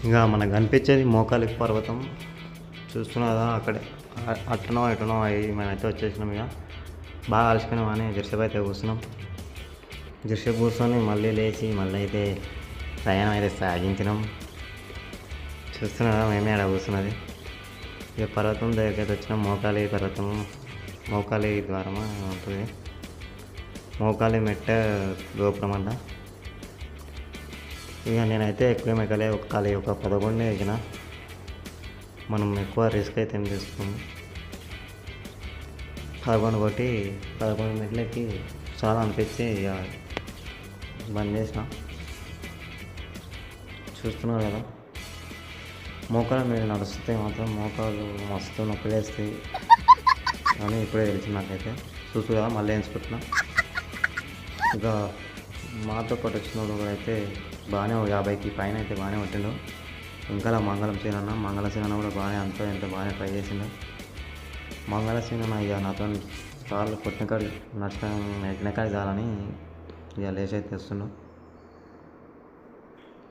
ఇంకా మనకు కనిపించేది మోకాలి పర్వతం చూస్తున్నదా అక్కడే. అట్టనో ఎటనో అయ్యి మేమైతే వచ్చేసినాం. ఇక బాగా అలసిపోయినాం అని జెర్సేపు అయితే కూర్చున్నాం. జెర్సేపు కూర్చొని మళ్ళీ లేచి మళ్ళీ అయితే ప్రయాణం అయితే సాగించినాం. చూస్తున్నారా మేమే ఆడ కూర్చున్నది. ఇక పర్వతం దగ్గరికి అయితే వచ్చినాం. మోకాలి పర్వతం, మోకాలి ద్వారమా ఉంటుంది, మోకాలి మెట్ట గోపురం అంట. ఇక నేనైతే ఎక్కువ ఎక్కలే, ఒక 11 ఎక్కిన. మనం ఎక్కువ రిస్క్ అయితే ఏం తీసుకున్నాం. 11 మెట్లకి చాలా అనిపించి ఇక బంద్ చేసిన. చూస్తున్నారు కదా, మోకాల మీద నడుస్తే మాత్రం మోకాలు మస్తు నొప్పిలేస్తాయి అని ఇప్పుడే తెలిసింది నాకైతే. చూసు కదా మళ్ళీ ఎంచుకుంటున్నా. ఇక మాతో పాటు వచ్చిన వాళ్ళు అయితే బాగానే 50కి పైన అయితే బాగానే కొట్టిండు. ఇంకా మంగళం సీనన్న కూడా బాగానే ఎంత బాగానే ట్రై చేసిండు. మంగళ సీనన్న ఇక నాతో కాళ్ళు కొట్టిన కాడి నెట్టిన కాడి చాలని ఇక లేచి అయితే తెస్తుండు.